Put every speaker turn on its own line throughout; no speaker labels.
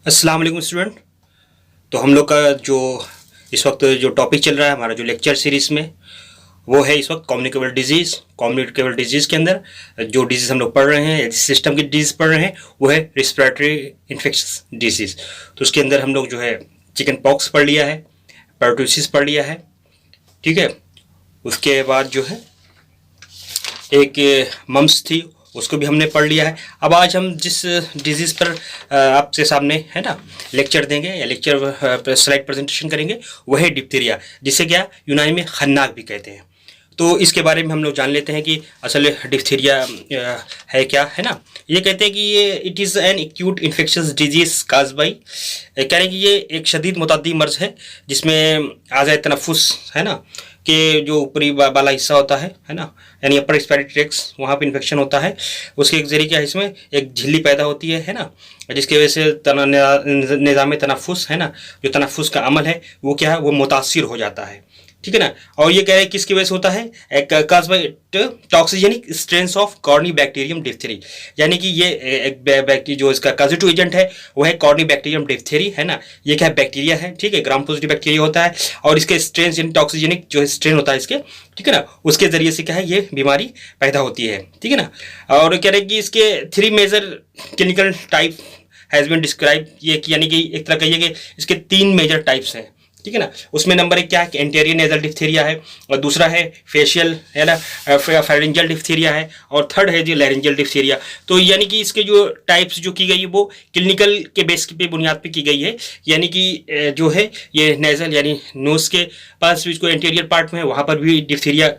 अस्सलाम वालेकुम स्टूडेंट। तो हम लोग का जो इस वक्त जो टॉपिक चल रहा है हमारा जो लेक्चर सीरीज़ में वो है इस वक्त कम्युनिकेबल डिजीज़। कम्युनिकेबल डिजीज़ के अंदर जो डिजीज़ हम लोग पढ़ रहे हैं, जिस सिस्टम की डिजीज़ पढ़ रहे हैं वो है रिस्पिरेटरी इन्फेक्शस डिजीज़। तो उसके अंदर हम लोग जो है चिकन पॉक्स पढ़ लिया है, पर्टूसिस पढ़ लिया है, ठीक है। उसके बाद जो है एक मम्स थी, उसको भी हमने पढ़ लिया है। अब आज हम जिस डिजीज़ पर आपके सामने है ना लेक्चर देंगे या लेक्चर स्लाइड प्रेजेंटेशन करेंगे वह है डिप्थीरिया, जिसे क्या यूनानी में खन्नाक भी कहते हैं। तो इसके बारे में हम लोग जान लेते हैं कि असल डिप्थीरिया है क्या, है ना। ये कहते हैं कि ये it is an acute infectious disease cause by, कह रहे हैं कि ये एक शदीद मुतअद्दी मर्ज़ है जिसमें आज़ाए तनफ़ुस है ना कि जो ऊपरी वाला हिस्सा होता है ना, यानी अपर रेस्पिरेटरी ट्रैक्ट्स, वहाँ पे इन्फेक्शन होता है। उसके एक ज़रिए क्या है, इसमें एक झिल्ली पैदा होती है ना, जिसकी वजह से निज़ाम तनफ़ुस है ना, जो तनफ़ुस का अमल है वो क्या है, वो मुतासिर हो जाता है, ठीक है ना। और ये कह रहे हैं किसकी वजह से होता है, एक cause by toxigenic strains of corynebacterium diphtheriae, यानी कि ये एक बैक्टीरिया जो इसका काजिटिव एजेंट है वो है कॉर्नी बैक्टीरियम डिप्थेरी, है ना। ये क्या है, बैक्टीरिया है, ठीक है, ग्राम पॉजिटिव बैक्टीरिया होता है और इसके स्ट्रेन्स यानी टॉक्सिजेनिक जो स्ट्रेन होता है इसके, ठीक है ना, उसके जरिए से क्या है ये बीमारी पैदा होती है, ठीक है ना। और कह रहे हैं कि इसके 3 major clinical type has been describe, ये यानी कि एक तरह कहिए कि इसके 3 मेजर टाइप्स हैं, ठीक है ना। उसमें नंबर 1 क्या है, एंटेरियर नेजल डिप्थीरिया है, और दूसरा है फेशियल है ना फेरेंजियल डिप्थीरिया है, और थर्ड है जो लैरेंजियल डिप्थीरिया। तो यानी कि इसके जो टाइप्स जो की गई है वो क्लिनिकल के बेस पे बुनियाद पे की गई है, यानी कि जो है ये नेजल यानी नोज के पास इसको एंटेरियर पार्ट में है वहाँ पर भी डिप्थीरिया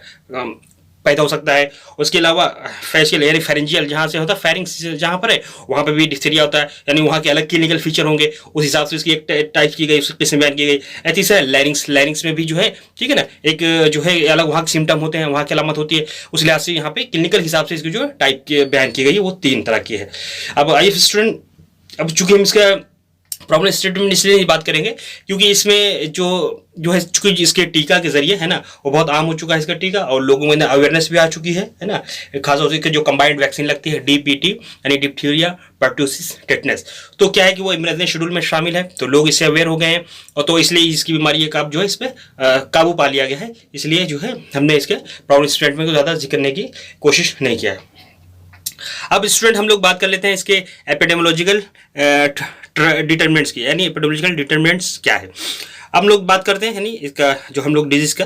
पैदा हो सकता है। उसके अलावा फेशियल यानी फेरेंजियल जहाँ से होता है, फेरिंग्स जहाँ पर है वहाँ पर भी डिप्थीरिया होता है, यानी वहाँ के अलग क्लिनिकल फीचर होंगे, उस हिसाब से उसकी एक टाइप की गई, उसकी किस्म बयान की गई। ऐसी है लैरिंग्स, लैरिंग्स में भी जो है, ठीक है ना, एक जो है अलग वहाँ के सिम्टम होते हैं, वहाँ की अलामत होती है, उस लिहाज से यहाँ पे क्लिनिकल हिसाब से इसकी जो टाइप की बयान की गई है वो 3 तरह की है। अब आइए स्टूडेंट, अब चूंकि हम इसका प्रॉब्लम स्टेटमेंट इसलिए बात करेंगे क्योंकि इसमें जो है चूंकि इसके टीका के जरिए है ना वो बहुत आम हो चुका है इसका टीका, और लोगों में अवेयरनेस भी आ चुकी है ना। खासतौर से जो कंबाइंड वैक्सीन लगती है डीपीटी यानी डिप्थीरिया पर्टूसिस टेटनस, तो क्या है कि वो इम्यूनाइजेशन शेड्यूल में शामिल है, तो लोग इससे अवेयर हो गए हैं, और तो इसलिए इसकी बीमारी का जो है इस पर काबू पा लिया गया है। इसलिए जो है हमने इसके प्रॉब्लम स्टेटमेंट को ज़्यादा जिक्र करने की कोशिश नहीं किया है। अब स्टूडेंट हम लोग बात कर लेते हैं इसके एपिडेमोलॉजिकल डिटरमिनेंट्स की, यानी एपिडेमोलॉजिकल डिटरमिनेंट्स क्या है। अब हम लोग बात करते हैं यानी इसका जो हम लोग डिजीज़ का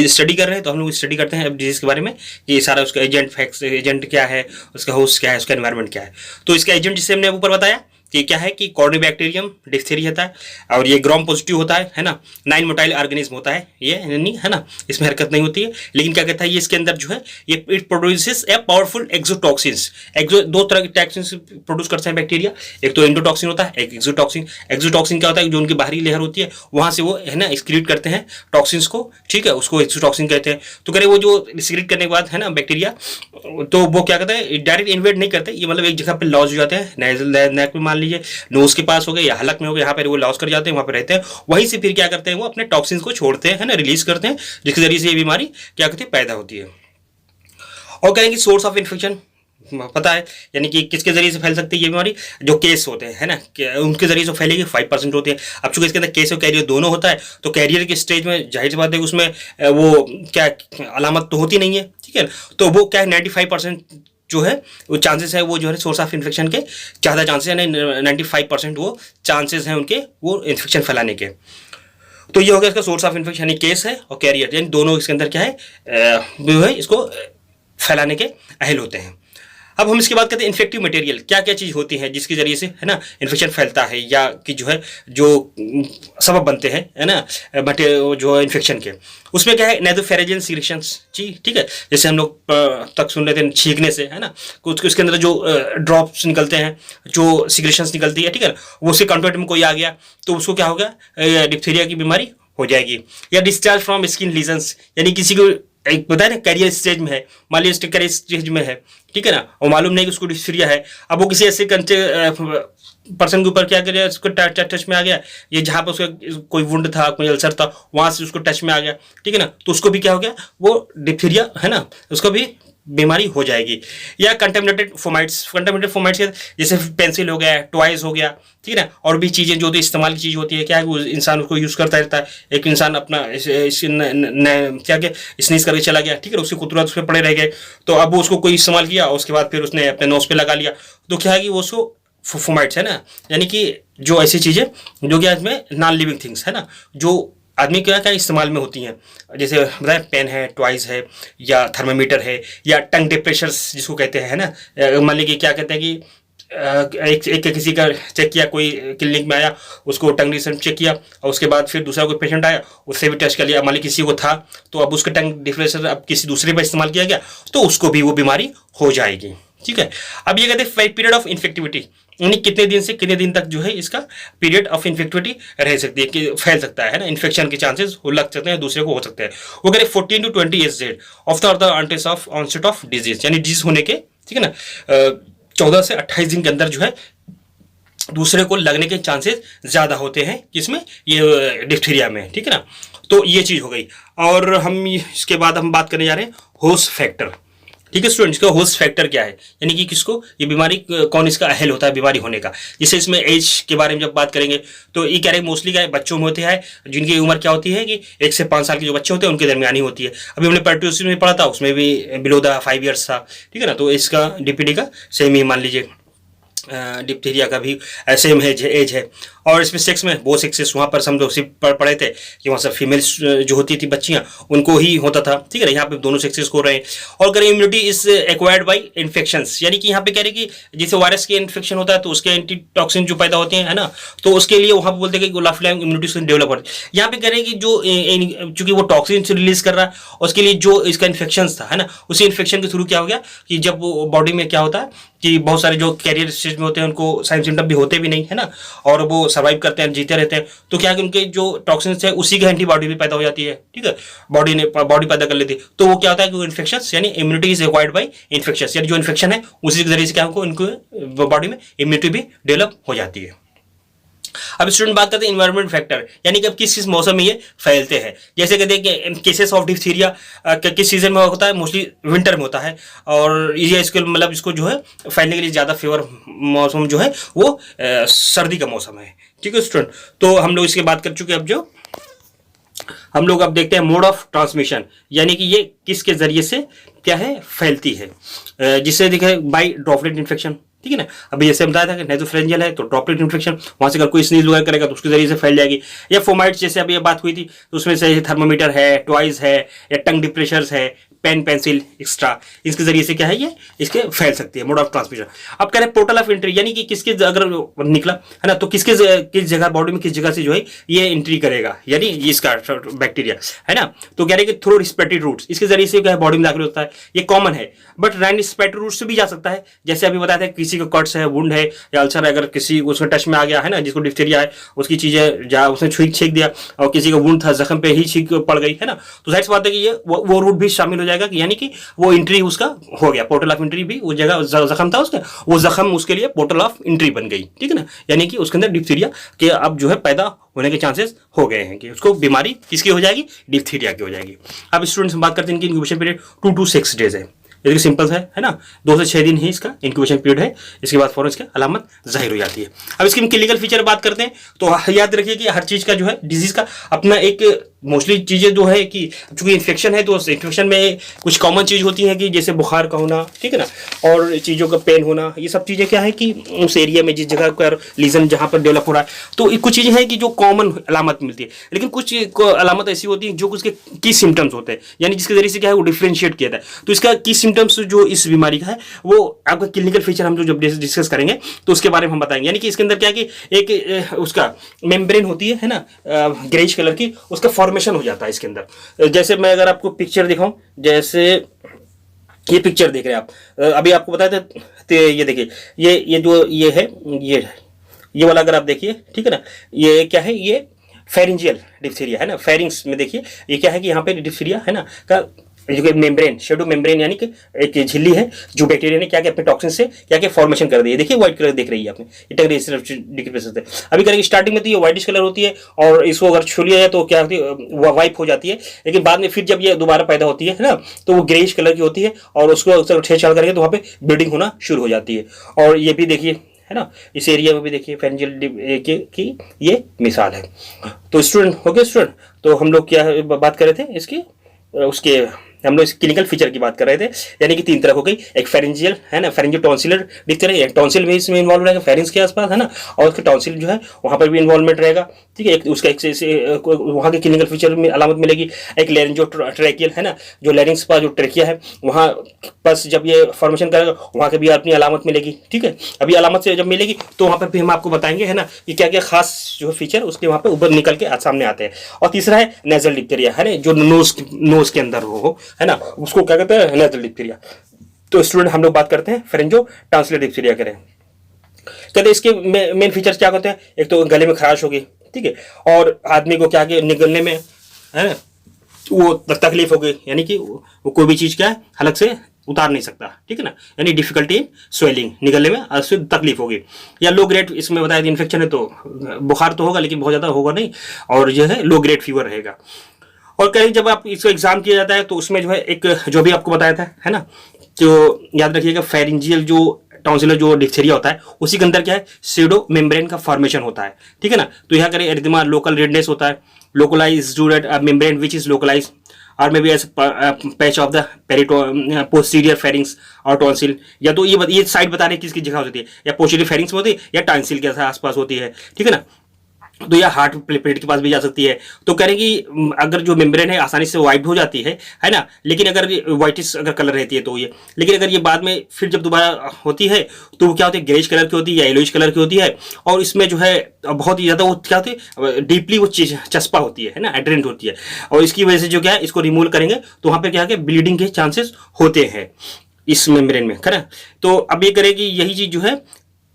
स्टडी कर रहे हैं, तो हम लोग स्टडी करते हैं अब डिजीज़ के बारे में कि सारा उसका एजेंट क्या है, उसका होस्ट क्या है, उसका एनवायरनमेंट क्या है। तो इसका एजेंट जिससे हमने ऊपर बताया कि क्या है कि कॉर्नी बैक्टीरियम डिप्थीरिया होता है, और ये ग्राम पॉजिटिव होता है ना, 9 मोटाइल ऑर्गेनिज्म होता है ये, यानी है ना इसमें हरकत नहीं होती है, लेकिन क्या कहता है ये इसके अंदर जो है ये it produces a powerful exotoxins. दो तरह के टॉक्सिन्स प्रोड्यूस करते हैं बैक्टीरिया, एक तो इंडोटॉक्सिन होता है, एक एक्सोटॉक्सिन। एक्सोटॉक्सिन क्या होता है, जो उनकी बाहरी लेयर होती है वहाँ से वो है ना एक्सक्रीट करते हैं टॉक्सिन्स को, ठीक है, उसको एक्सोटॉक्सिन कहते हैं। तो कह रहे वो जो एक्सक्रीट करने के बाद है ना बैक्टीरिया, तो वो क्या कहते हैं डायरेक्ट इन्वेड नहीं करते, ये मतलब एक जगह पर लॉज हो जाते हैं, नेक में मान लीजिए नोज के पास हो गए या हलक में हो गए, यहाँ पर वो लॉस कर जाते हैं, वहाँ पर रहते हैं, वहीं से फिर क्या करते हैं वो अपने टॉक्सिन्स को छोड़ते हैं ना, रिलीज करते हैं, जिसके जरिए से ये बीमारी क्या कहते हैं पैदा होती है। और कहेंगे सोर्स ऑफ इन्फेक्शन पता है, यानी कि किसके जरिए से फैल सकती है ये बीमारी, जो केस होते हैं है ना उनके जरिए से फैलेगी, 5% होती है। अब चूंकि इसके अंदर केस और कैरियर दोनों होता है, तो कैरियर के स्टेज में जाहिर सी बात है उसमें वो क्या अलामत तो होती नहीं है, ठीक है, तो वो क्या है 95% जो है वो चांसेस है वो जो है सोर्स ऑफ इन्फेक्शन के ज़्यादा चांसेस है, 95% वो चांसेस हैं उनके वो इन्फेक्शन फैलाने के। तो ये हो गया इसका सोर्स ऑफ इन्फेक्शन, यानी केस है और कैरियर, यानी दोनों इसके अंदर क्या है जो है इसको फैलाने के अहल होते हैं। अब हम इसके बाद कहते हैं इन्फेक्टिव मटेरियल, क्या क्या चीज़ होती है जिसके जरिए से है ना इन्फेक्शन फैलता है या कि जो है जो सबब बनते हैं है ना जो इन्फेक्शन के। उसमें क्या है नेजोफेरेंजियल सीक्रेशंस, जी ठीक है, जैसे हम लोग तक सुन रहे थे छींकने से है ना, कुछ उसके अंदर जो ड्रॉप्स निकलते हैं, जो सीक्रेशंस निकलती है, ठीक है, वो उसके कॉन्टेक्ट में कोई आ गया तो उसको क्या होगा डिप्थीरिया की बीमारी हो जाएगी। या डिस्चार्ज फ्रॉम स्किन लीजन्स, यानी किसी को एक बताया ना कैरियर स्टेज में है, मान लीजिए कैरियर स्टेज में है, ठीक है ना, और मालूम नहीं कि उसको डिप्थीरिया है, अब वो किसी ऐसे पर्सन के ऊपर क्या करे उसको टच में आ गया, ये जहाँ पर उसका कोई वुंड था, कोई अल्सर था, वहाँ से उसको टच में आ गया, ठीक है ना, तो उसको भी क्या हो गया वो डिप्थीरिया है ना उसको भी बीमारी हो जाएगी। या कंटेमिनेटेड फोमाइट्स जैसे पेंसिल हो गया, टॉयज हो गया, ठीक है ना, और भी चीज़ें जो इस्तेमाल की चीज़ होती है, क्या है वो इंसान उसको यूज़ करता रहता है। एक इंसान अपना क्या क्या स्नीज करके चला गया, ठीक है, उसकी कुतुरत उस पर पड़े रह गए, तो अब वो उसको कोई इस्तेमाल किया, उसके बाद फिर उसने अपने नोज पे लगा लिया, तो क्या है कि वो उसको फोमाइट्स है ना, यानी कि जो ऐसी चीज़ें जो कि इसमें नॉन लिविंग थिंग्स है ना, जो आदमी क्या क्या इस्तेमाल में होती हैं, जैसे बताएं पेन है, टॉयज है, या थर्मामीटर है, या टंग डिप्रेशर्स जिसको कहते हैं, है ना। मान लीजिए क्या कहते हैं कि एक किसी का चेक किया, कोई क्लिनिक में आया, उसको टंग डिप्रेशर चेक किया, और उसके बाद फिर दूसरा कोई पेशेंट आया, उससे भी टेस्ट कर लिया, मान लीजिए किसी को था, तो अब उसका टंग डिप्रेशर अब किसी दूसरे पर इस्तेमाल किया गया, तो उसको भी वो बीमारी हो जाएगी, ठीक है। अब ये कहते हैं पीरियड ऑफ इन्फेक्टिविटी, यानी कितने दिन से कितने दिन तक जो है इसका पीरियड ऑफ इन्फेक्टिविटी रह सकती है, कि फैल सकता है ना, इन्फेक्शन के चांसेस हो लग सकते हैं, दूसरे को हो सकते हैं। वो कह रहे 14 to 20 age of the onset of disease, यानी डिजीज होने के, ठीक है ना, 14 से 28 दिन के अंदर जो है दूसरे को लगने के चांसेस ज़्यादा होते हैं, किसमें, ये डिप्थीरिया में, ठीक है ना। तो ये चीज़ हो गई। और हम इसके बाद हम बात करने जा रहे हैं होस्ट फैक्टर, ठीक है स्टूडेंट्स। का होस्ट फैक्टर क्या है, यानी कि किसको ये बीमारी, कौन इसका अहल होता है बीमारी होने का। जैसे इसमें एज के बारे में जब बात करेंगे तो ये कह रहे हैं मोस्टली क्या है, बच्चों में होते हैं, जिनकी उम्र क्या होती है कि 1 से 5 साल के जो बच्चे होते हैं उनके दरमियानी होती है। अभी हमने पर्ट्यूसिस में पढ़ा था, उसमें भी बिलो द 5 ईयर्स था, ठीक है ना। तो इसका डीपीडी का सेम ही मान लीजिए, डिप्थीरिया का भी सेम एज है। और इसमें सेक्स में वो सेक्सेस वहाँ पर हम लोग सिर्फ पढ़े थे कि वहाँ सब फीमेल्स जो होती थी बच्चियाँ, उनको ही होता था, ठीक है। यहाँ पे दोनों सेक्सेस को रहे हैं। और अगर immunity is acquired by infections, यानी कि यहाँ पे कह रहे कि जैसे वायरस के इन्फेक्शन होता है तो उसके एंटीटॉक्सिन जो पैदा होते हैं, है ना, तो उसके लिए वहाँ पर बोलते हैं कि लाइफ टाइम इम्यूनिटी डेवलप हो रही है। यहाँ पे कह रहे हैं कि जो चूंकि वो टॉक्सिन रिलीज कर रहा है, उसके लिए जो इसका इन्फेक्शन था, है ना, उसी इन्फेक्शन के थ्रू क्या हो गया कि जब बॉडी में क्या होता है कि बहुत सारे जो कैरियर स्टेज में होते हैं उनको साइन सिम्टम भी होते भी नहीं, है ना, और वो सर्वाइव करते हैं, जीते रहते हैं, तो क्या है कि उनके जो टॉक्सिन्स है उसी की एंटीबॉडी भी पैदा हो जाती है, ठीक है, बॉडी पैदा कर लेती है। तो वो क्या होता है कि इन्फेक्शन, यानी immunity is acquired by infection, यानी जो इन्फेक्शन है उसी के जरिए से क्या उनको इनको बॉडी में इम्यूनिटी भी डेवलप हो जाती है। अब स्टूडेंट बात करते हैं इन्वायरमेंट फैक्टर, यानी कि अब किस मौसम में ये फैलते हैं। जैसे कहते हैं कि केसेस ऑफ डिप्थीरिया किस सीजन में होता है, मोस्टली विंटर में होता है, और ये इसको मतलब इसको जो है फैलने के लिए ज़्यादा फेवर मौसम जो है वो सर्दी का मौसम है, ठीक है स्टूडेंट। तो हम लोग इसकी बात कर चुके हैं। अब जो हम लोग अब देखते हैं मोड ऑफ ट्रांसमिशन, यानी कि ये किसके जरिए से क्या है फैलती है, जिससे देखे बाय ड्रॉपलेट इन्फेक्शन, ठीक है ना। अभी जैसे बताया था कि नेजोफेरेंजियल है तो ड्रॉपलेट इन्फेक्शन, वहां से अगर कोई स्नीज वगैरह करेगा तो उसके जरिए से फैल जाएगी। या फोमाइट्स जैसे अभी ये बात हुई थी, तो उसमें से थर्मामीटर है, टॉयज है, या टंग डिप्रेशर्स है, पेन पेंसिल एक्स्ट्रा, इसके जरिए से क्या है ये इसके फैल सकती है, मोड ऑफ ट्रांसमिशन। अब कह रहे हैं पोर्टल ऑफ एंट्री, यानी कि किसके अगर निकला है ना, तो किस जगह बॉडी में किस जगह से जो है ये एंट्री करेगा, यानी इसका बैक्टीरिया है ना। तो कह रहे हैं कि थ्रू रिस्पिरेटरी रूट्स, इसके जरिए से क्या है बॉडी में दाखिल होता है, ये कॉमन है। बट रिस्पिरेटरी रूट से भी जा सकता है, जैसे अभी बताया था किसी को कट्स है, वुंड है, या अल्सर है, अगर किसी उसके टच में आ गया है ना, जिसको डिप्थीरिया है, उसकी चीजें जहाँ उसने छींक दिया, और किसी का वुंड था जख्म पे ही छींक पड़ गई, है ना, तो जाहिर सी बात है कि ये वो रूट भी शामिल हो जाएगा, कि यानी कि वो एंट्री उसका हो गया, पोर्टल ऑफ एंट्री भी, वो जगह जख्म था उसका, वो जख्म उसके लिए पोर्टल ऑफ एंट्री बन गई, ठीक है ना। यानी कि उसके अंदर डिप्थीरिया के अब जो है पैदा होने के चांसेस हो गए हैं, कि उसको बीमारी किसकी हो जाएगी, डिप्थीरिया की हो जाएगी। अब स्टूडेंट्स बात करते हैं इनकी इंक्यूबेशन पीरियड 2 to 6 डेज है, ये सिंपल है ना, 2 से 6 दिन ही इसका इंक्यूबेशन पीरियड है। इसके बाद फौरन इसकी अलामत जाहिर हो जाती है। अब इसकी क्लिनिकल फीचर बात करते हैं, तो याद रखिए कि हर चीज़ का जो है डिजीज का अपना एक मोस्टली चीज़ें जो है कि चूंकि इन्फेक्शन है, तो इन्फेक्शन में कुछ कॉमन चीज़ होती है कि जैसे बुखार का होना, ठीक है ना, और चीज़ों का पेन होना, ये सब चीज़ें क्या है कि उस एरिया में जिस जगह पर लीजन जहाँ पर डेवलप हो रहा है, तो कुछ चीज़ें हैं कि जो कॉमन अलामत मिलती है। लेकिन कुछ अलामत ऐसी होती है जो उसके की सिम्टम्स होते हैं, यानी जिसके जरिए से क्या है वो डिफ्रेंशिएट किया जाता है। तो इसका की सिम्टम्स जो इस बीमारी का है, वो आपका क्लिनिकल फीचर हम जब डिस्कस करेंगे तो उसके बारे में हम बताएंगे। यानी कि इसके अंदर क्या है कि एक उसका मेम्ब्रेन होती है ना, ग्रेइश कलर की, उसका फॉर्मेशन हो जाता है इसके अंदर। जैसे मैं अगर आपको पिक्चर दिखाऊं, जैसे ये पिक्चर देख रहे हैं आप, अभी आपको बताया था, ये देखिए, ये जो ये है, ये वाला अगर आप देखिए, ठीक है ना, ये क्या है, ये फेरिंजियल डिप्थीरिया है ना, फेरिंग्स में देखिए ये क्या है कि यहाँ पे डिप्थीरिया है ना का जो मेम्ब्रेन, शेडो मेम्ब्रेन यानी कि एक झिल्ली है जो बैक्टीरिया ने क्या क्या अपने टॉक्सिन से क्या क्या फॉर्मेशन कर दी है। देखिए व्हाइट कलर देख रही है आपने, ये अभी करेंगे स्टार्टिंग में तो ये व्हाइटिश कलर होती है और इसको अगर छू लिया जाए तो क्या होती है, वाइप हो जाती है, लेकिन बाद में फिर जब ये दोबारा पैदा होती है ना, तो वो ग्रेइश कलर की होती है और उसको अक्सर छेड़छाड़ करेंगे तो वहाँ पे ब्लीडिंग होना शुरू हो जाती है। और ये भी देखिए है ना, इस एरिया में भी देखिए फेरेंजियल की ये मिसाल है। तो स्टूडेंट हो गए स्टूडेंट, तो हम लोग क्या बात कर रहे थे इसकी, उसके हम लोग इस क्लिनिकल फीचर की बात कर रहे थे, यानी कि 3 तरह हो गई, एक फेरेंजियल है ना, फेरेंजियो टॉन्सिलर डिप्थेरिया, टॉन्सिल भी इसमें इन्वॉल्व रहेगा फेरेंस के आसपास है ना, और उसके टॉन्सिल जो है वहाँ पर भी इन्वॉल्वमेंट रहेगा। ठीक है, एक उसका एक वहाँ के क्लिनिकल फीचर में अलामत मिलेगी। एक लेरेंजो ट्रैकियल है ना, जो लेरिंग्स पर जो ट्रैकिया है वहाँ बस जब ये फॉर्मेशन करेगा वहाँ की भी अपनी अलामत मिलेगी। ठीक है, अभी अलामत से जब मिलेगी तो वहाँ पर भी हम आपको बताएंगे है ना कि क्या क्या खास जो फीचर उसके वहाँ पर ऊपर निकल के सामने आते हैं। और तीसरा है नेजल डिप्थेरिया है ना, जो नोज के अंदर हो है ना, उसको क्या कहते हैं, नेजल डिप्थेरिया। तो स्टूडेंट हम लोग बात करते हैं फेरेंजियो टॉन्सिलर डिप्थेरिया करें। कहते इसके मेन फीचर्स क्या होते हैं, एक तो गले में खराश होगी, ठीक है, और आदमी को क्या निगलने में है ना वो तकलीफ होगी, यानी कि वो कोई भी चीज़ क्या है हलक से उतार नहीं सकता। ठीक है ना, यानी डिफिकल्टी इन स्वेलिंग, निगलने में उससे तकलीफ होगी। या लो ग्रेड, इसमें बताया था इन्फेक्शन है तो बुखार तो होगा लेकिन बहुत ज़्यादा होगा नहीं, और जो है लो ग्रेड फीवर रहेगा। और कहीं जब आप इसको एग्जाम किया जाता है तो उसमें जो है एक जो भी आपको बताया था है ना, तो याद रखिएगा फेरेंजियल जो टॉन्सिलर जो डिप्थेरिया होता है उसी के अंदर क्या है सेडो मेम्ब्रेन का फॉर्मेशन होता है। ठीक है ना, तो यहाँ करें एरिथमा लोकल रेडनेस होता है, localise membrane which is localise और may be as patch of the posterior pharynx और टॉन्सिल, या तो ये साइड बता रहे किसकी जगह होती है, या पोस्टीरियर फेरिंग्स में होती है या टॉन्सिल के आसपास होती है। ठीक है ना, तो यह हार्ट प्लेट के पास भी जा सकती है। तो कह रहे कि अगर जो मेम्ब्रेन है आसानी से वाइट हो जाती है ना, लेकिन अगर वाइटिश अगर कलर रहती है तो ये, लेकिन अगर ये बाद में फिर जब दोबारा होती है तो वो क्या होती है, ग्रेइश कलर की होती है या येलोइश कलर की होती है, और इसमें जो है बहुत ही ज़्यादा वो क्या होती है डीपली वो चस्पा होती है ना, एडरेंट होती है, और इसकी वजह से जो क्या है इसको रिमूव करेंगे तो वहाँ पर क्या है ब्लीडिंग के चांसेस होते हैं इस मेम्ब्रेन में। खैर, तो अब ये करेगी यही चीज़ जो है,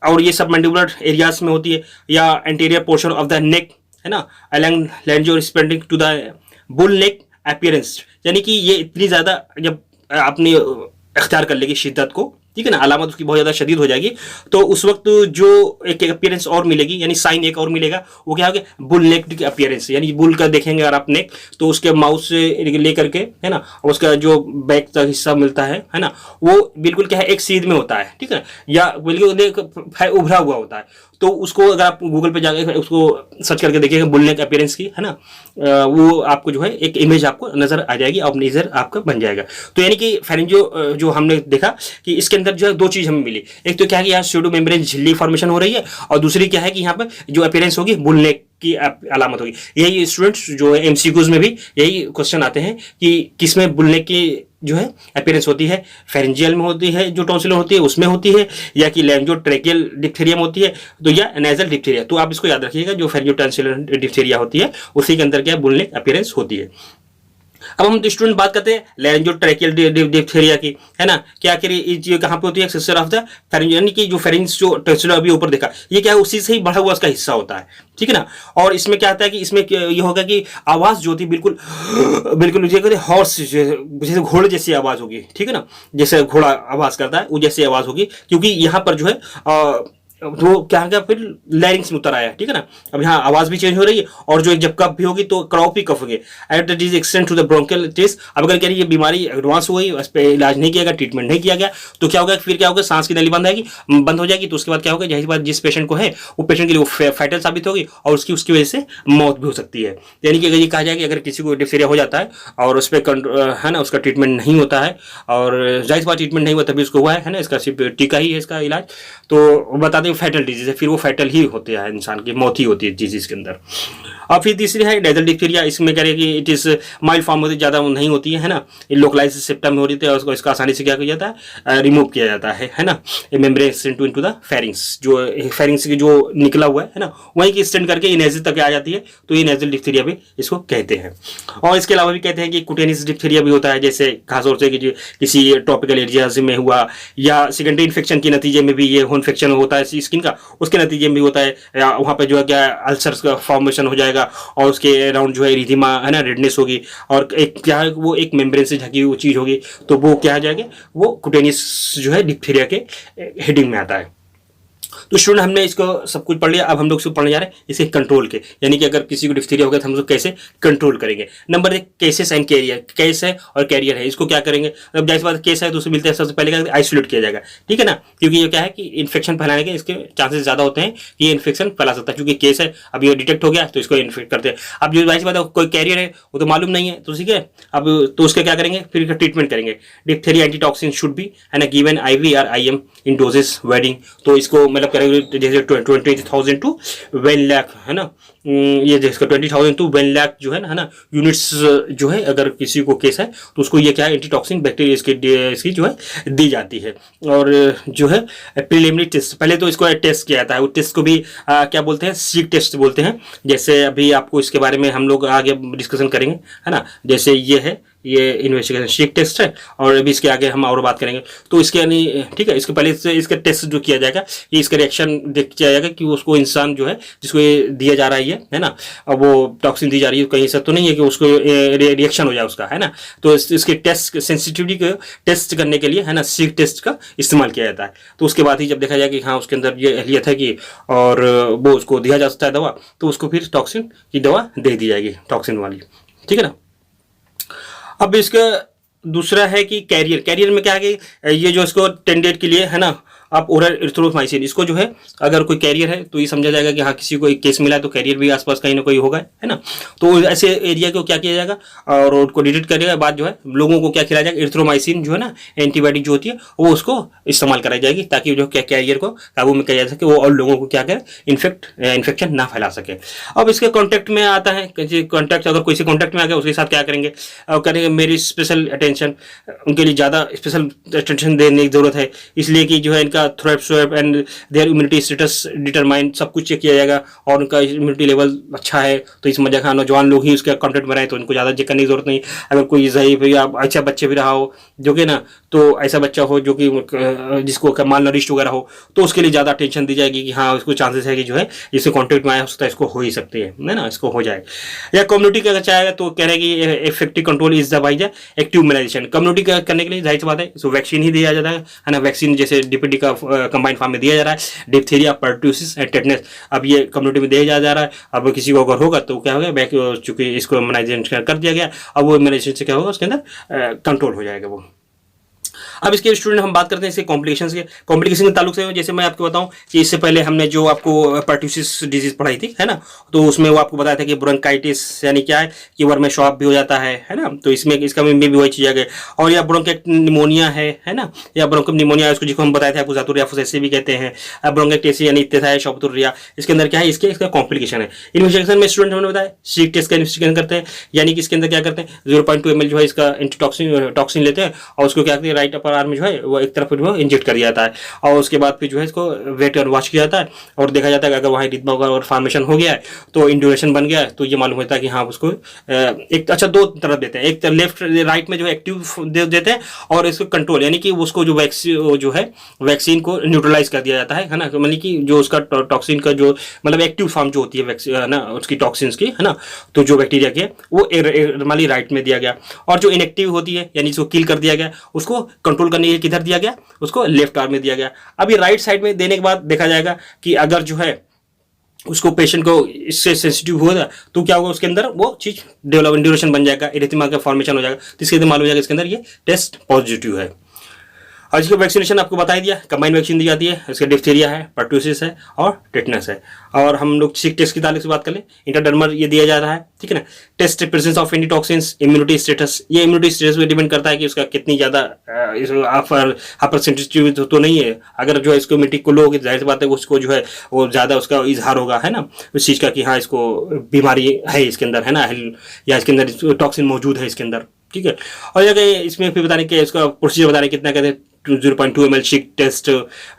और ये सब मैंडिबुलर एरियाज में होती है या anterior portion of the neck है ना, अलोंग लेंजो responding to the bull neck appearance, यानी कि ये इतनी ज़्यादा जब आपने इख्तियार कर लेगी शिद्दत को, ठीक है ना, अलामत उसकी बहुत ज़्यादा शदीद हो जाएगी, तो उस वक्त जो एक अपीयरेंस और मिलेगी, यानी साइन एक और मिलेगा, वो क्या होगा बुल नेक की अपीयरेंस, यानी बुल का देखेंगे अगर आप नेक तो उसके माउथ से ले करके है ना, उसका जो बैक का हिस्सा मिलता है ना, वो बिल्कुल क्या है एक सीध में होता है। ठीक है, या बिल्कुल उभरा हुआ होता है। तो उसको अगर आप गूगल पे जाकर उसको सर्च करके देखिएगा बुल नेक अपीयरेंस की है ना, वो आपको जो है एक इमेज आपको नजर आ जाएगी और नजर आपका बन जाएगा। तो यानी कि फेरेंजियो जो हमने देखा कि इसके अंदर जो है 2 चीज हमें मिली, एक तो क्या है कि यहाँ स्यूडो मेम्ब्रेन झिल्ली फॉर्मेशन हो रही है, और दूसरी क्या है कि यहाँ पर जो अपीयरेंस होगी बुल नेक की अलामत होगी। यही स्टूडेंट्स जो है एमसीक्यूज में भी यही क्वेश्चन आते हैं कि किसमें बुल नेक की जो है अपीयरेंस होती है, फेरेंजियल में होती है जो टॉन्सिलर होती है उसमें होती है, या कि लेंजो ट्रैकियल डिप्थेरिया में होती है, तो या नेजल डिप्थेरिया। तो आप इसको याद रखिएगा, जो फेरेंजियो टॉन्सिलर डिप्थेरिया होती है उसी के अंदर क्या बुल नेक अपीयरेंस होती है। अब हम स्टूडेंट बात करते हैं लेंजो ट्रैकियल डिप्थेरिया की है ना, क्या करिए कहाँ पे होती है, सिस्टर ऑफ द फेरेंज, यानी कि जो फेरेंज जो टॉन्सिलर अभी ऊपर देखा ये क्या है उसी से ही बढ़ा हुआ उसका हिस्सा होता है। ठीक है ना, और इसमें क्या आता है कि इसमें ये होगा कि आवाज जो होती है बिल्कुल बिल्कुल हॉर्स जैसे घोड़े जैसी आवाज होगी। ठीक है ना, जैसे घोड़ा आवाज करता है वो जैसी आवाज होगी, क्योंकि यहाँ पर जो है तो क्या है फिर लैरिंग्स में उतर आया। ठीक है ना, अब यहाँ आवाज भी चेंज हो रही है, और जो जब कफ भी होगी तो क्रॉप भी कफ होगी at the disease extend to the bronchial test. अब अगर कह रही है बीमारी एडवांस हो गई, उस पर इलाज नहीं किया गया, ट्रीटमेंट नहीं किया गया, तो क्या होगा फिर क्या होगा, सांस की नली बंद हो जाएगी। तो उसके बाद क्या होगा, जैसी बात जिस पेशेंट को है वो पेशेंट के लिए वो फैटल साबित होगी और उसकी वजह से मौत भी हो सकती है। यानी कि अगर ये कहा जाए कि अगर किसी को डिप्थेरिया हो जाता है और उस पर है ना उसका ट्रीटमेंट नहीं होता है, और जाहिर बात ट्रीटमेंट नहीं हुआ तभी उसको हुआ है ना, इसका सिर्फ टीका ही है इसका इलाज, तो बता दें फैटल डिजीज है, फिर वो फैटल ही होते हैं, इंसान की मौत ही होती है डिजीज के अंदर। और फिर तीसरी है नेजल डिप्थेरिया, इसमें कह रहे कि इट इज माइल्ड फॉर्म होती है, ज़्यादा नहीं होती है ना, लोकलाइज सेप्टम में हो रही है, उसको इसका आसानी से क्या किया जाता है रिमूव किया जाता है ना, मेम्ब्रेन इनटू द फेरिंग्स, जो फेरिंग्स की जो निकला हुआ है ना वहीं की एक्सटेंड करके ये नेजल तक आ जाती है, तो ये नेजल डिप्थेरिया भी इसको कहते हैं। और इसके अलावा भी कहते हैं कि कुटेनियस डिप्थेरिया भी होता है, जैसे खासतौर से कि किसी टॉपिकल एरियाज में हुआ या सेकेंडरी इन्फेक्शन के नतीजे में भी ये इन्फेक्शन होता है, स्किन का, उसके नतीजे में भी होता है, वहाँ पे जो है क्या अल्सर्स का फॉर्मेशन हो जाएगा और उसके अराउंड जो है इरिथेमा है ना, रेडनेस होगी, और एक क्या है वो एक मेम्ब्रेन से ढकी हुई चीज़ होगी, तो वो क्या आ जाएगा, वो कुटेनियस जो है डिप्थीरिया के हेडिंग में आता है। तो स्टूडेंट हमने इसको सब कुछ पढ़ लिया, अब हम लोग इसको पढ़ने जा रहे हैं इसके कंट्रोल के, यानी कि अगर किसी को डिप्थीरिया हो गया तो हम लोग कैसे कंट्रोल करेंगे। Number 1 cases and carrier, case है और कैरियर है, इसको क्या करेंगे, अब जाहिर बात केस है तो उससे मिलते हैं सबसे पहले आइसोलेट किया जाएगा, ठीक है ना, क्योंकि ये क्या है कि इन्फेक्शन फैलाने के इसके चांसेस ज्यादा होते हैं कि ये इन्फेक्शन फैला सकता है, क्योंकि केस है अब ये डिटेक्ट हो गया तो इसको इन्फेक्ट करते हैं। अब जो जाहिर बात है कोई कैरियर है वो तो मालूम नहीं है, तो ठीक है, अब तो उसका क्या करेंगे, फिर ट्रीटमेंट करेंगे। डिप्थीरिया एंटीटॉक्सिन शुड बी है ना गिवन IV और IM इन डोजेस वेरिंग, तो इसको मतलब करेंगे जैसे 20,000 टू 1 लाख है ना, ये जिसका 20,000 टू 1 लाख जो है ना यूनिट्स जो है, अगर किसी को केस है तो उसको ये क्या है एंटीटॉक्सिन बैक्टीरिया इसकी जो है दी जाती है। और जो है प्रीलिमिनरी टेस्ट, पहले तो इसको टेस्ट किया जाता है, वो टेस्ट को भी क्या बोलते हैं, सीक टेस्ट बोलते हैं, जैसे अभी आपको इसके बारे में हम लोग आगे डिस्कशन करेंगे है ना, जैसे ये है ये इन्वेस्टिगेशन शीक टेस्ट है, और अभी इसके आगे हम और बात करेंगे। तो इसके यानी ठीक है, इसके पहले से इसका टेस्ट जो किया जाएगा, ये इसका रिएक्शन देख किया जाएगा कि उसको इंसान जो है जिसको ये दिया जा रहा है ना, अब वो टॉक्सिन दी जा रही है, कहीं ऐसा तो नहीं है कि उसको रिएक्शन हो जाए उसका है ना, तो इसके टेस्ट सेंसिटिविटी को टेस्ट करने के लिए है ना शीक टेस्ट का इस्तेमाल किया जाता है। तो उसके बाद ही जब देखा जाए कि हाँ उसके अंदर ये अहलियत है कि और वो उसको दिया जा सकता है दवा, तो उसको फिर टॉक्सिन की दवा दे दी जाएगी, टॉक्सिन वाली, ठीक है ना। अब इसका दूसरा है कि कैरियर, कैरियर में क्या है कि ये जो इसको 10 डेज के लिए है ना आप ओरल एरिथ्रोमाइसिन, इसको जो है अगर कोई कैरियर है तो ये समझा जाएगा कि हाँ किसी को एक केस मिला है तो कैरियर भी आसपास कहीं ना कहीं होगा है ना, तो ऐसे एरिया को क्या किया जाएगा और उनको डिटेक्ट करेगा, बाद जो है लोगों को क्या खिलाया जाएगा, एरिथ्रोमाइसिन जो है ना एंटीबायोटिक जो होती है वो उसको इस्तेमाल कराई जाएगी, ताकि जो क्या कैरियर को काबू में किया जा सके, वो और लोगों को क्या करे इन्फेक्शन ना फैला सके। अब इसके कॉन्टैक्ट में आता है, कॉन्टैक्ट अगर कोई से कॉन्टैक्ट में आ गया उसके साथ क्या करेंगे, करेंगे मेरी स्पेशल अटेंशन, उनके लिए ज़्यादा स्पेशल अटेंशन देने की जरूरत है, इसलिए कि जो है इनका throat swab and their immunity status determine, सब कुछ चेक किया जाएगा, और उनका इम्यूनिटी लेवल अच्छा है तो इस मजा खाना नौजवान लोग ही उसके कॉन्टेक्ट में रहे, तो उनको ज़्यादा चेक करने की जरूरत नहीं। अगर कोई ज़ईफ या अच्छा बच्चे भी रहा हो जो कि ना, तो ऐसा बच्चा हो जो कि जिसको माल नरिश्ड वगैरह हो, तो उसके लिए ज़्यादा अटेंशन दी जाएगी कि हाँ उसको चांसेस है कि जो है इससे कॉन्टेक्ट में आया हो सकता है इसको हो ही सकती है ना, इसको हो जाए। या कम्युनिटी का अगर चाहेगा तो कह रहे हैं कि effective control is the by the active immunization, community करने के लिए जाहिर सी बात है इसको वैक्सीन ही दिया जाता है ना, वैक्सीन जैसे DPT का कंबाइंड फॉर्म में दिया जा रहा है, डिप्थीरिया, पर्टूसिस एंड टेटनस, अब ये कम्युनिटी में दिया जा रहा है। अब किसी को अगर होगा तो क्या होगा, चूंकि इसको इम्यूनाइजेशन कर दिया गया, अब वो इम्यूनाइजेशन से क्या होगा उसके अंदर कंट्रोल हो जाएगा वो। अब इसके स्टूडेंट हम बात करते हैं इसके कॉम्प्लिकेशंस के, कॉम्प्लिकेशन के ताल्लुक से जैसे मैं आपको बताऊं कि इससे पहले हमने जो आपको पर्ट्यूसिस डिजीज पढ़ाई थी है ना, तो उसमें वो आपको बताया था कि ब्रोंकाइटिस यानी क्या है कि वर्म में शॉप भी हो जाता है ना, तो इसमें इसका में भी वही चीज आ गई, और या ब्रोंकाइटिस है ना, या ब्रोंकोनिमोनिया उसको जिसको हम बताया था पुजातुरिया ऐसे भी कहते हैं, ब्रोंकाइटिस यानी इत्तेसाय शॉपतुरिया, इसके अंदर क्या है इसका कॉम्प्लिकेशन है। इन्वेस्टिगेशन में स्टूडेंट हमने बताया सीक टेस्ट का इन्वेस्टिगेशन करते हैं, यानी कि इसके अंदर क्या करते हैं 0.2 ml जो है इसका एंटीटॉक्सिन लेते हैं, और उसको क्या करते हैं राइट अपर आर्म में जो है वो एक तरफ वो इंजेक्ट कर दिया जाता है, और उसके बाद फिर जो है इसको वेट और वॉच किया जाता है, और देखा जाता है कि अगर वहाँ रिदमा और फॉर्मेशन हो गया है तो इंड्यूरेशन बन गया है, तो ये मालूम होता है कि हाँ उसको एक अच्छा दो तरफ देते हैं, एक लेफ्ट राइट में जो है एक्टिव देते हैं, और इसको कंट्रोल यानी कि उसको जो वैक्सीन को न्यूट्रलाइज कर दिया जाता है ना, मतलब कि जो उसका टॉक्सिन का जो मतलब एक्टिव फॉर्म जो होती है ना उसकी टॉक्सिन्स की है ना, तो जो बैक्टीरिया की वो नॉर्मली राइट में दिया गया, और जो इनएक्टिव होती है यानी इसको किल कर दिया गया उसको कंट्रोल करने के किधर दिया गया, उसको लेफ्ट आर्म में दिया गया। अब ये राइट साइड में देने के बाद देखा जाएगा कि अगर जो है उसको पेशेंट को इससे सेंसिटिव होगा तो क्या होगा उसके अंदर वो चीज डेवलप ड्यूरेशन बन जाएगा, इरिथेमा का फॉर्मेशन हो जाएगा, तो इसके अंदर मालूम हो जाएगा इसके अंदर ये टेस्ट पॉजिटिव है। आज की वैक्सीनेशन आपको बता ही दिया, कंबाइंड वैक्सीन दी जाती है, इसके डिप्थीरिया है, पर्टूसिस है और टेटनस है। और हम लोग सीक टेस्ट की तारीख से बात कर लें, इंट्राडर्मल ये दिया जा रहा है, ठीक है ना। Test presence of antitoxins, immunity status, ये इम्यूनिटी स्टेटस पे डिपेंड करता है कि उसका कितनी ज़्यादा हाइपर सेंसिटिव तो नहीं है। अगर जो है इसको इम्यूनिटी को लोगे जाहिर सी बात है उसको जो है वो ज़्यादा उसका इजहार होगा है ना उस चीज़ का कि हाँ इसको बीमारी है इसके अंदर है ना, या इसके अंदर टॉक्सिन मौजूद है इसके अंदर, ठीक है। और अगर इसमें फिर बताने के इसका प्रोसीजर बताने कितना कहते हैं 0.2 ml सीक टेस्ट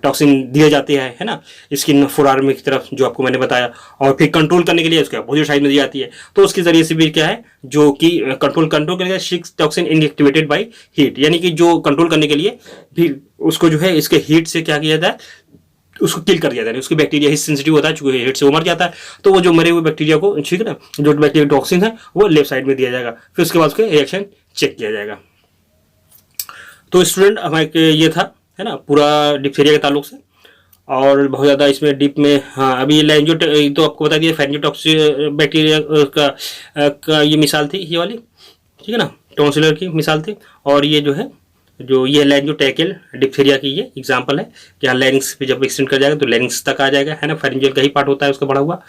टॉक्सिन दिए जाते हैं है ना स्किन फोरआर्म की तरफ जो आपको मैंने बताया, और फिर कंट्रोल करने के लिए उसका पोजिटिव साइड में दी जाती है, तो उसके जरिए से भी क्या है जो कि कंट्रोल करेगा seek toxin inactivated by heat, यानी कि जो कंट्रोल करने के लिए भी उसको जो है इसके हीट से क्या किया जाता है उसको किल कर दिया जाता है, उसकी बैक्टीरिया ही सेंसिटिव होता है, चूंकि हिट से वो मर जाता है, तो वो जो मरे हुए बैक्टीरिया को, ठीक है ना, जो बैक्टीरिया टॉक्सिन है वो लेफ्ट साइड में दिया जाएगा, फिर उसके बाद उसके रिएक्शन चेक किया जाएगा। तो स्टूडेंट हमारे ये था, है ना, पूरा डिप्थीरिया के ताल्लुक से, और बहुत ज़्यादा इसमें डीप में, हाँ अभी लैंजो तो आपको बता दिया, फेरेंजियोटॉक्सिस बैक्टीरिया का ये मिसाल थी ये वाली, ठीक है ना, टॉन्सिलर की मिसाल थी। और ये जो है, जो ये लैंजोटेकल डिप्थीरिया की ये एग्जांपल है कि हाँ लैरिंग्स पे जब एक्सटेंड कर जाएगा तो लैरिंग्स तक आ जाएगा, है ना, फेरेंजियल का ही पार्ट होता है उसका बढ़ा हुआ।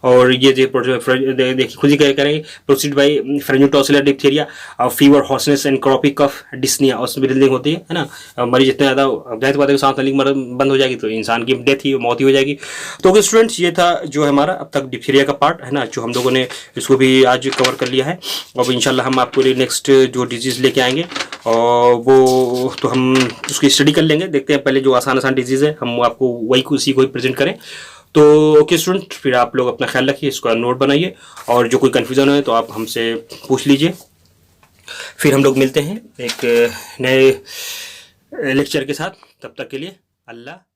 और ये देखिए खुद ही करेंगे, proceed by pharyngotonsillar diphtheria, fever, hoarseness and croupy cough, dyspnoea, उसमें ब्रीदिंग होती है ना, मरीज इतने ज़्यादा जाहिर बात है सांस लेने की बंद हो जाएगी तो इंसान की डेथ ही, मौत ही हो जाएगी। तो ओके स्टूडेंट्स, ये था जो हमारा अब तक डिप्थीरिया का पार्ट है ना, जो हम लोगों ने इसको भी आज कवर कर लिया है। अब इंशाल्लाह हम आपको लिए नेक्स्ट जो डिजीज़ लेके आएंगे और वो तो हम उसकी स्टडी कर लेंगे, देखते हैं पहले जो आसान आसान डिजीज़ है हम आपको वही उसी को ही प्रेजेंट करें। तो ओके स्टूडेंट, फिर आप लोग अपना ख्याल रखिए, इसका नोट बनाइए, और जो कोई कन्फ्यूज़न है तो आप हमसे पूछ लीजिए। फिर हम लोग मिलते हैं एक नए लेक्चर के साथ, तब तक के लिए अल्लाह।